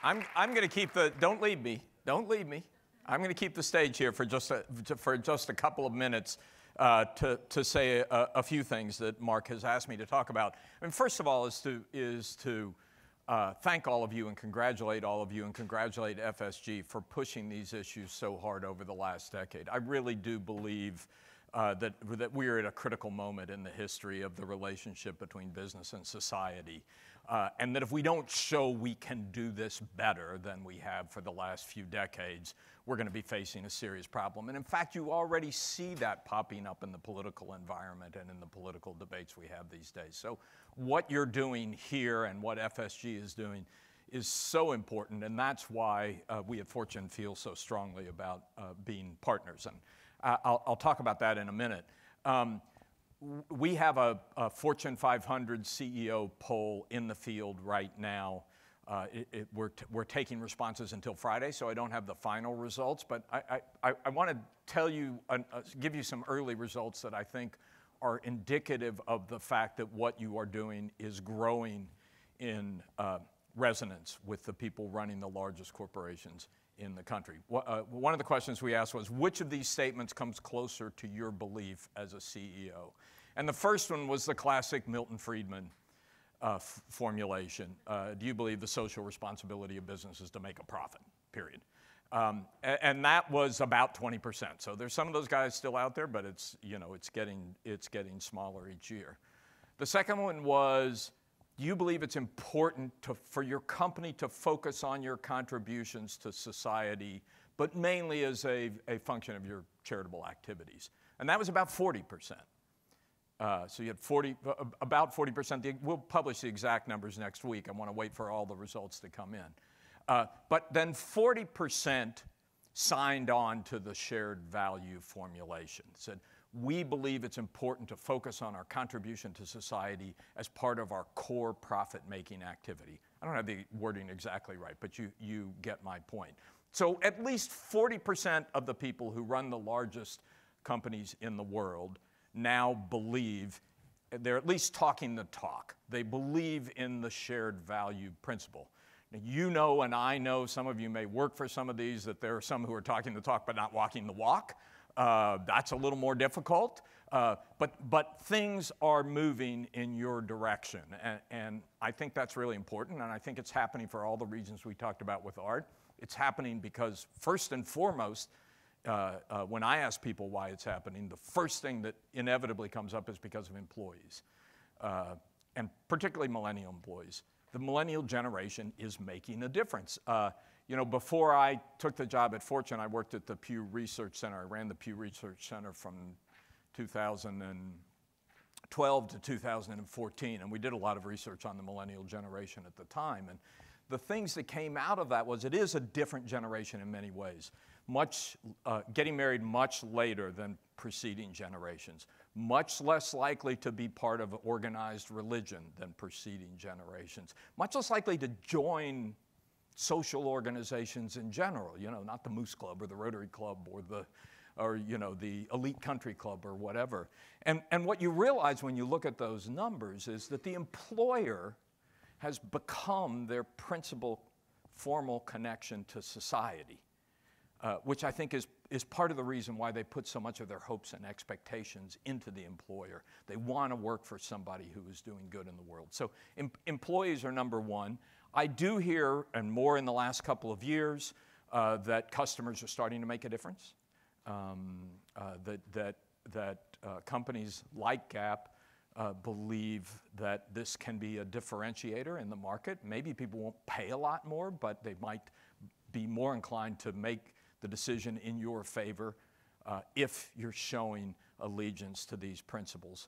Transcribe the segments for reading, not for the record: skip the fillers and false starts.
I'm going to keep the, don't leave me, don't leave me. I'm going to keep the stage here for just a couple of minutes to say a few things that Mark has asked me to talk about. I mean, first of all is to thank all of you and congratulate all of you and congratulate FSG for pushing these issues so hard over the last decade. I really do believe that we are at a critical moment in the history of the relationship between business and society. And that if we don't show we can do this better than we have for the last few decades, we're going to be facing a serious problem. And in fact, you already see that popping up in the political environment and in the political debates we have these days. So what you're doing here and what FSG is doing is so important, and that's why we at Fortune feel so strongly about being partners. And I'll talk about that in a minute. We have a Fortune 500 CEO poll in the field right now. We're taking responses until Friday, so I don't have the final results, but I want to tell you, give you some early results that I think are indicative of the fact that what you are doing is growing in resonance with the people running the largest corporations in the country. One of the questions we asked was, which of these statements comes closer to your belief as a CEO? And the first one was the classic Milton Friedman formulation. Do you believe the social responsibility of business is to make a profit, period? And that was about 20%. So there's some of those guys still out there, but it's getting smaller each year. The second one was, do you believe it's important for your company to focus on your contributions to society, but mainly as a function of your charitable activities? And that was about 40%. So you had about 40%. We'll publish the exact numbers next week. I want to wait for all the results to come in. But then 40% signed on to the shared value formulation. Said, we believe it's important to focus on our contribution to society as part of our core profit-making activity. I don't have the wording exactly right, but you get my point. So at least 40% of the people who run the largest companies in the world now believe, they're at least talking the talk. They believe in the shared value principle. Now, you know, and I know, some of you may work for some of these, that there are some who are talking the talk but not walking the walk. That's a little more difficult, but things are moving in your direction, and I think that's really important, and I think it's happening for all the reasons we talked about with art. It's happening because, first and foremost, when I ask people why it's happening, the first thing that inevitably comes up is because of employees, and particularly millennial employees. The millennial generation is making a difference. You know, before I took the job at Fortune, I worked at the Pew Research Center. I ran the Pew Research Center from 2012 to 2014, and we did a lot of research on the millennial generation at the time. And the things that came out of that was it is a different generation in many ways. Getting married much later than preceding generations, much less likely to be part of organized religion than preceding generations, much less likely to join social organizations in general, you know, not the Moose Club or the Rotary Club or the elite country club or whatever. And what you realize when you look at those numbers is that the employer has become their principal formal connection to society, which I think is part of the reason why they put so much of their hopes and expectations into the employer. They want to work for somebody who is doing good in the world. So employees are number one. I do hear, and more in the last couple of years, that customers are starting to make a difference, that companies like Gap believe that this can be a differentiator in the market. Maybe people won't pay a lot more, but they might be more inclined to make the decision in your favor if you're showing allegiance to these principles.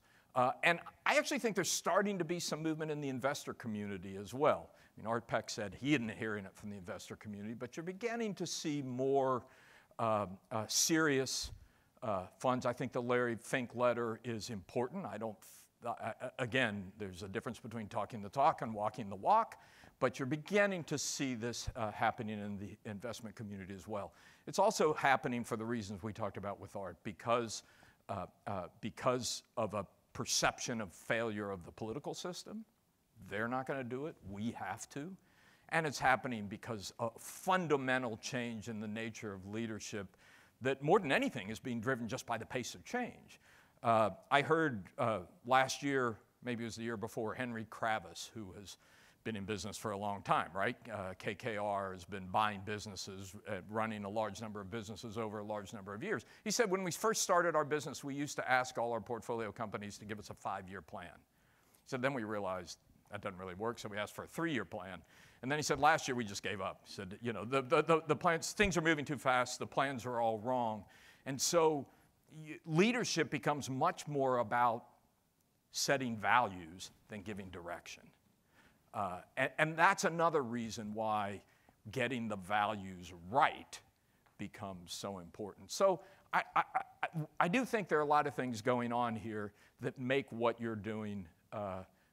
And I actually think there's starting to be some movement in the investor community as well. I mean, Art Peck said he didn't hear it from the investor community, but you're beginning to see more serious funds. I think the Larry Fink letter is important. Again, there's a difference between talking the talk and walking the walk, but you're beginning to see this happening in the investment community as well. It's also happening for the reasons we talked about with art, because of a perception of failure of the political system. They're not going to do it. We have to. And it's happening because of fundamental change in the nature of leadership that more than anything is being driven just by the pace of change. I heard last year, maybe it was the year before, Henry Kravis, who has been in business for a long time, right? KKR has been buying businesses, running a large number of businesses over a large number of years. He said, when we first started our business, we used to ask all our portfolio companies to give us a 5-year plan. He said, then we realized that doesn't really work, so we asked for a 3-year plan. And then he said, last year we just gave up. He said, you know, the plans, things are moving too fast, the plans are all wrong. And so leadership becomes much more about setting values than giving direction. And that's another reason why getting the values right becomes so important. So I do think there are a lot of things going on here that make what you're doing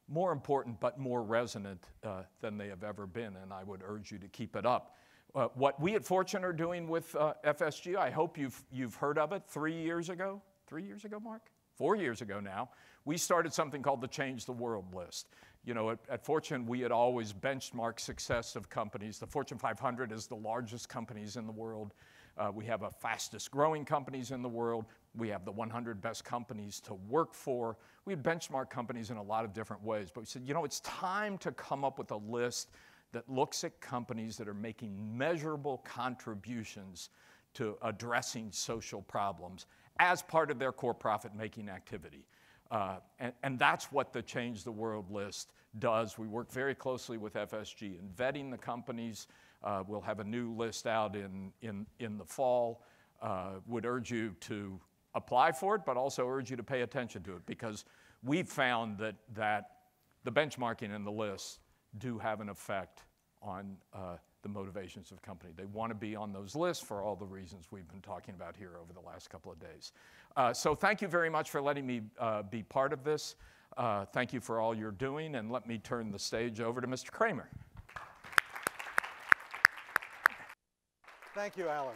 more important but more resonant than they have ever been, and I would urge you to keep it up. What we at Fortune are doing with FSG, I hope you've heard of it. 3 years ago, Mark? 4 years ago now, we started something called the Change the World list. You know, at Fortune, we had always benchmarked success of companies. The Fortune 500 is the largest companies in the world. We have the fastest growing companies in the world. We have the 100 best companies to work for. We had benchmarked companies in a lot of different ways. But we said, you know, it's time to come up with a list that looks at companies that are making measurable contributions to addressing social problems as part of their core profit-making activity. And that's what the Change the World list does. We work very closely with FSG in vetting the companies. We'll have a new list out in the fall. Would urge you to apply for it, but also urge you to pay attention to it, because we've found that the benchmarking and the lists do have an effect on the motivations of company. They want to be on those lists for all the reasons we've been talking about here over the last couple of days. So thank you very much for letting me be part of this. Thank you for all you're doing, and let me turn the stage over to Mr. Kramer. Thank you, Alan.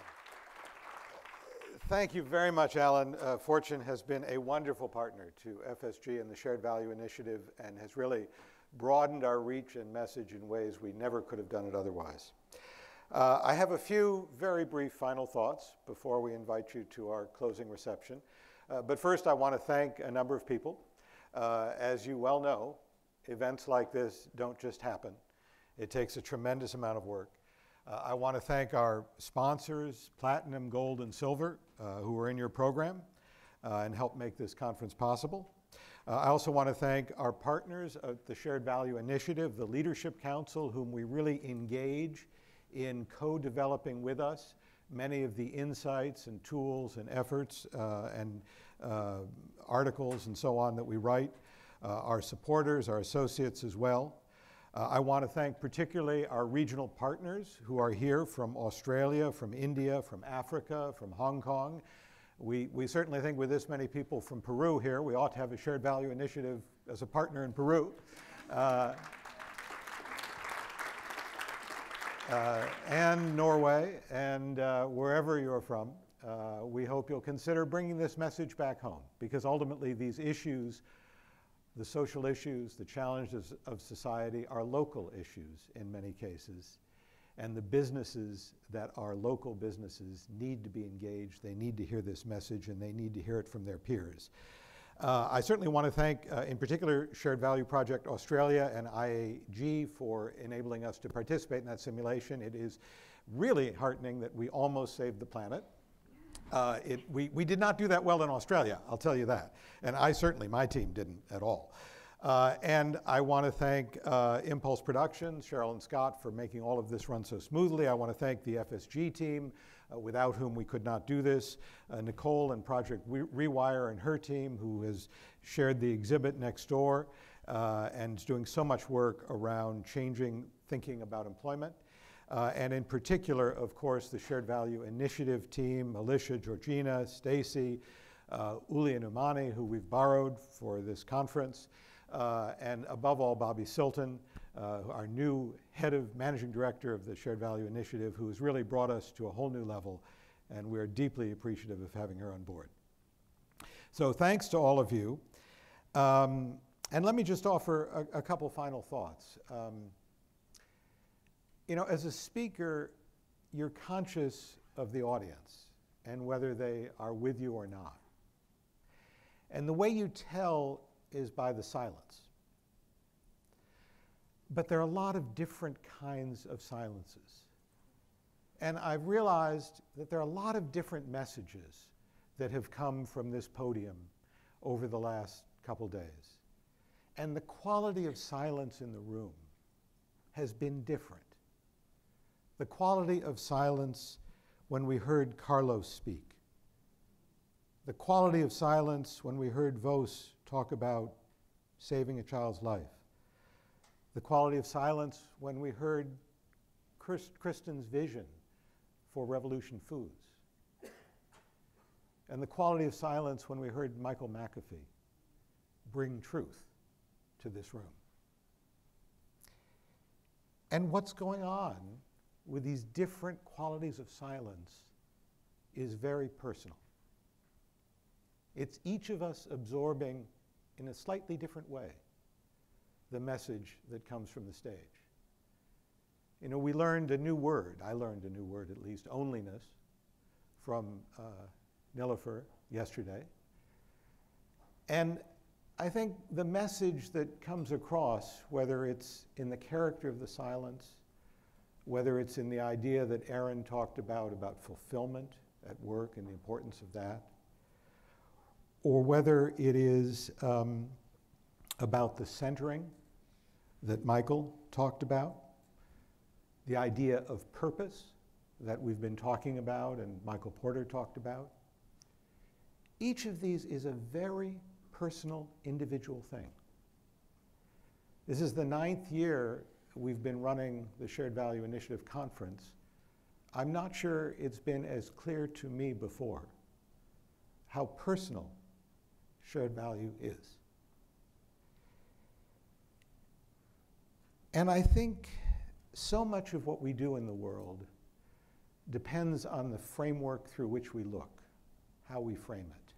Thank you very much, Alan. Fortune has been a wonderful partner to FSG and the Shared Value Initiative, and has really broadened our reach and message in ways we never could have done it otherwise. I have a few very brief final thoughts before we invite you to our closing reception. But first, I want to thank a number of people. As you well know, events like this don't just happen. It takes a tremendous amount of work. I want to thank our sponsors, Platinum, Gold, and Silver, who are in your program and help make this conference possible. I also want to thank our partners at the Shared Value Initiative, the Leadership Council, whom we really engage in co-developing with us many of the insights and tools and efforts and articles and so on that we write, our supporters, our associates as well. I want to thank particularly our regional partners who are here from Australia, from India, from Africa, from Hong Kong. We certainly think with this many people from Peru here, we ought to have a Shared Value Initiative as a partner in Peru. And Norway, and wherever you're from, we hope you'll consider bringing this message back home, because ultimately these issues, the social issues, the challenges of society, are local issues in many cases. And the businesses that are local businesses need to be engaged. They need to hear this message, and they need to hear it from their peers. I certainly want to thank, in particular, Shared Value Project Australia and IAG for enabling us to participate in that simulation. It is really heartening that we almost saved the planet. We did not do that well in Australia, I'll tell you that. And my team didn't at all. And I want to thank Impulse Productions, Cheryl and Scott, for making all of this run so smoothly. I want to thank the FSG team, without whom we could not do this. Nicole and Project Rewire and her team, who has shared the exhibit next door and is doing so much work around changing thinking about employment. And in particular, of course, the Shared Value Initiative team, Alicia, Georgina, Stacy, Uli and Umani, who we've borrowed for this conference, and above all, Bobby Silton, our new managing director of the Shared Value Initiative, who has really brought us to a whole new level, and we're deeply appreciative of having her on board. So thanks to all of you. And let me just offer a couple final thoughts. You know, as a speaker, you're conscious of the audience and whether they are with you or not. And the way you tell is by the silence. But there are a lot of different kinds of silences. And I've realized that there are a lot of different messages that have come from this podium over the last couple days. And the quality of silence in the room has been different. The quality of silence when we heard Carlos speak. The quality of silence when we heard Vos talk about saving a child's life. The quality of silence when we heard Kristen's vision for Revolution Foods. And the quality of silence when we heard Michael McAfee bring truth to this room. And what's going on with these different qualities of silence is very personal. It's each of us absorbing in a slightly different way the message that comes from the stage. You know, we learned a new word, I learned a new word at least, onlyness, from Nilofer yesterday. And I think the message that comes across, whether it's in the character of the silence, whether it's in the idea that Aaron talked about fulfillment at work and the importance of that, or whether it is about the centering that Michael talked about, the idea of purpose that we've been talking about and Michael Porter talked about. Each of these is a very personal, individual thing. This is the 9th year we've been running the Shared Value Initiative Conference. I'm not sure it's been as clear to me before how personal shared value is. And I think so much of what we do in the world depends on the framework through which we look, how we frame it.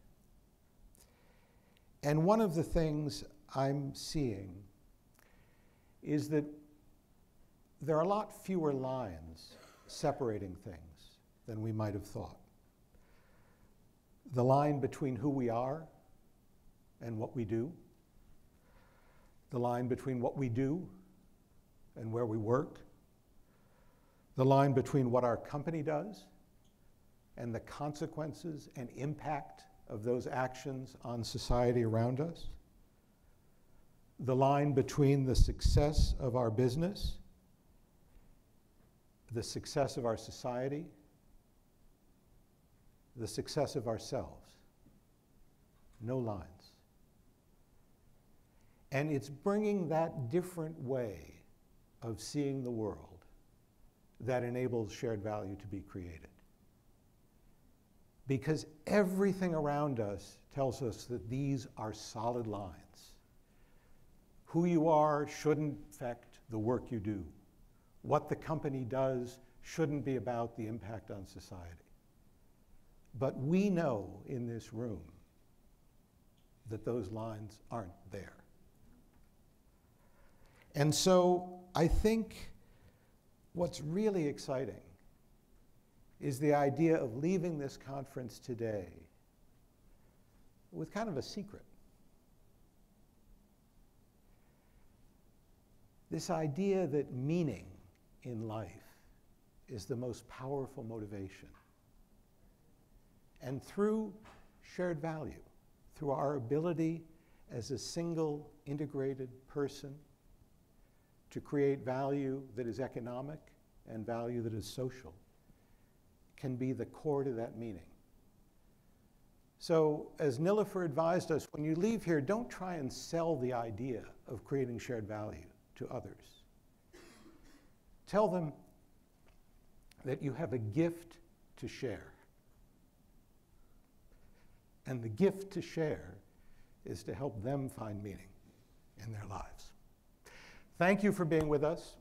And one of the things I'm seeing is that there are a lot fewer lines separating things than we might have thought. The line between who we are and what we do, the line between what we do and where we work, the line between what our company does and the consequences and impact of those actions on society around us, the line between the success of our business, the success of our society, the success of ourselves. No lines. And it's bringing that different way of seeing the world that enables shared value to be created. Because everything around us tells us that these are solid lines. Who you are shouldn't affect the work you do. What the company does shouldn't be about the impact on society. But we know in this room that those lines aren't there. And so I think what's really exciting is the idea of leaving this conference today with kind of a secret. This idea that meaning in life is the most powerful motivation. And through shared value, through our ability as a single integrated person to create value that is economic and value that is social, can be the core to that meaning. So, as Nilofer advised us, when you leave here, don't try and sell the idea of creating shared value to others. Tell them that you have a gift to share. And the gift to share is to help them find meaning in their lives. Thank you for being with us.